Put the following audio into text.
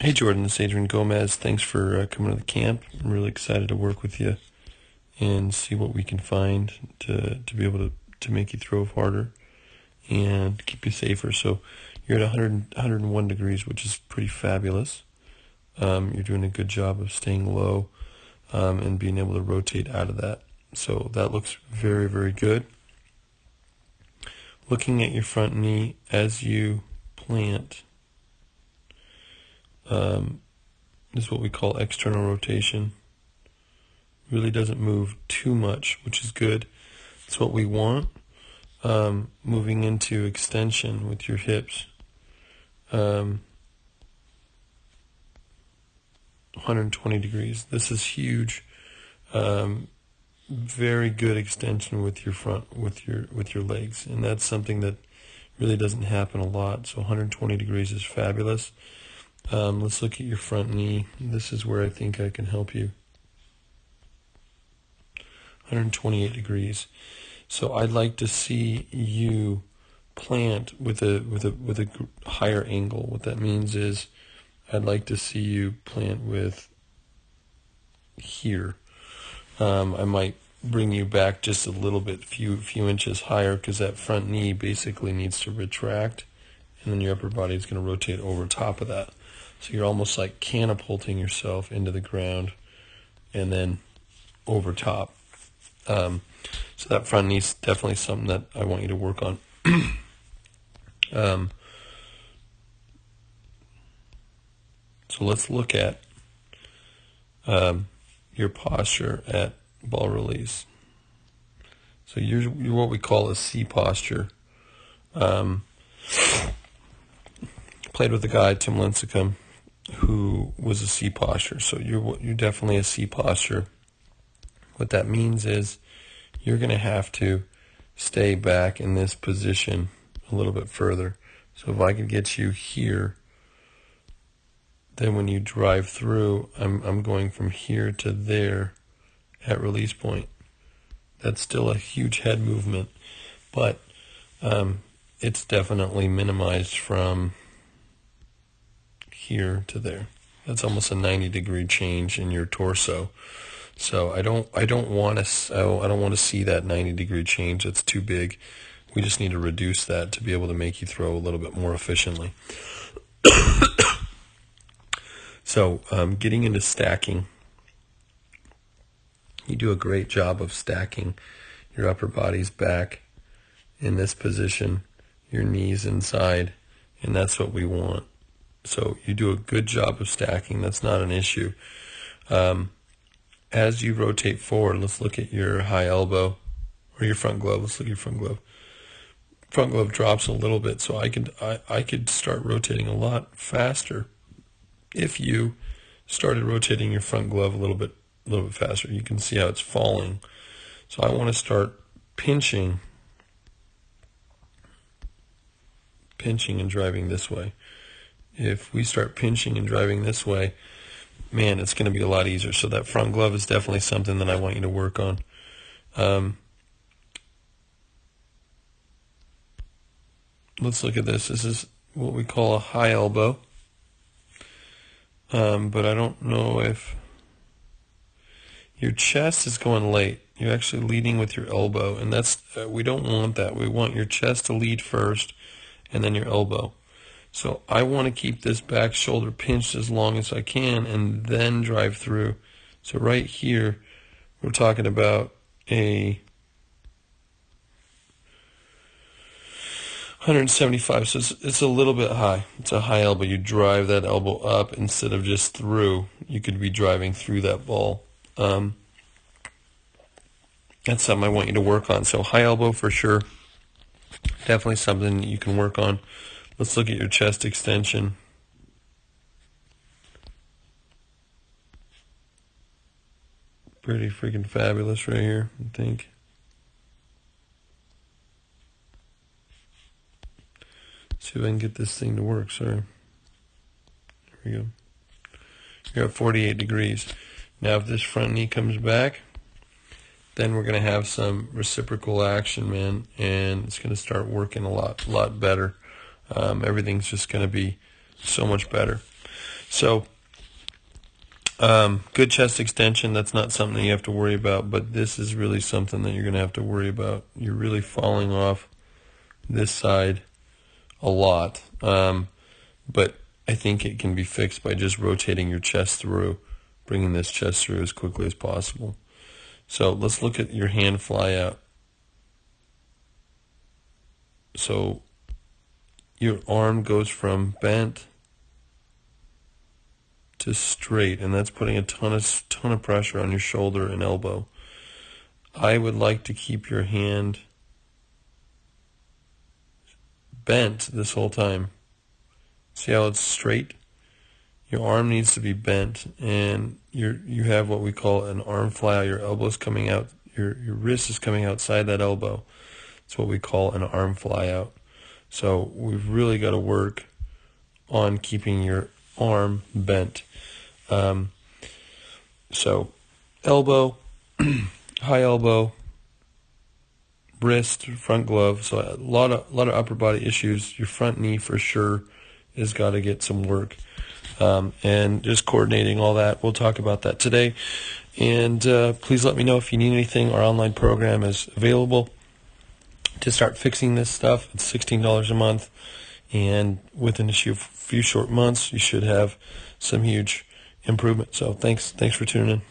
Hey Jordan, this is Adrian Gomez. Thanks for coming to the camp. I'm really excited to work with you and see what we can find to be able to make you throw harder and keep you safer. So you're at 101 degrees, which is pretty fabulous. You're doing a good job of staying low and being able to rotate out of that. So that looks very, very good. Looking at your front knee as you plant, this is what we call external rotation. Really doesn't move too much, which is good. It's what we want. Moving into extension with your hips. 120 degrees. This is huge. Very good extension with your front, with your legs, and that's something that really doesn't happen a lot. So 120 degrees is fabulous. Let's look at your front knee. This is where I think I can help you. 128 degrees. So I'd like to see you plant with a higher angle. What that means is I'd like to see you plant with here. I might bring you back just a little bit, few inches higher, because that front knee basically needs to retract, and then your upper body is going to rotate over top of that. So you're almost like catapulting yourself into the ground and then over top. So that front knee is definitely something that I want you to work on. So let's look at your posture at ball release. So you're what we call a C posture. Played with a guy, Tim Lincecum, who was a C posture. So you're definitely a C posture. What that means is you're going to have to stay back in this position a little bit further. So if I could get you here, then when you drive through, I'm going from here to there at release point. That's still a huge head movement, but it's definitely minimized from here to there. That's almost a 90-degree change in your torso. So I don't want to see that 90-degree change. That's too big. We just need to reduce that to be able to make you throw a little bit more efficiently. So getting into stacking, you do a great job of stacking your upper body's back in this position, your knees inside, and that's what we want. So you do a good job of stacking. That's not an issue. As you rotate forward, let's look at your high elbow or your front glove. Let's look at your front glove. Front glove drops a little bit, so I could start rotating a lot faster if you started rotating your front glove a little bit faster. You can see how it's falling. So I want to start pinching and driving this way. If we start pinching and driving this way, man, it's going to be a lot easier. So that front glove is definitely something that I want you to work on. Let's look at this. This is what we call a high elbow. But I don't know if your chest is going late. You're actually leading with your elbow, and that's we don't want that. We want your chest to lead first, and then your elbow. So I want to keep this back shoulder pinched as long as I can, and then drive through. So right here, we're talking about a 175, so it's a little bit high. It's a high elbow. You drive that elbow up instead of just through. You could be driving through that ball. That's something I want you to work on. So high elbow for sure. Definitely something you can work on. Let's look at your chest extension. Pretty freaking fabulous right here, I think. See if I can get this thing to work. Sorry. There we go. You're at 48 degrees. Now if this front knee comes back, then we're going to have some reciprocal action, man, and it's going to start working a lot better. Everything's just going to be so much better. So, good chest extension, that's not something that you have to worry about, but this is really something that you're going to have to worry about. You're really falling off this side a lot, but I think it can be fixed by just rotating your chest through, bringing this chest through as quickly as possible. So let's look at your hand fly out. So your arm goes from bent to straight, and that's putting a ton of pressure on your shoulder and elbow. I would like to keep your hand bent this whole time. See how it's straight? Your arm needs to be bent, and you have what we call an arm fly out. Your elbow's coming out, your wrist is coming outside that elbow. It's what we call an arm fly out. So we've really got to work on keeping your arm bent. So elbow, high elbow, wrist, front glove. So a lot of upper body issues. Your front knee for sure has got to get some work. And just coordinating all that. We'll talk about that today. And please let me know if you need anything. Our online program is available to start fixing this stuff. It's $16 a month, and within a few short months, you should have some huge improvement. So thanks for tuning in.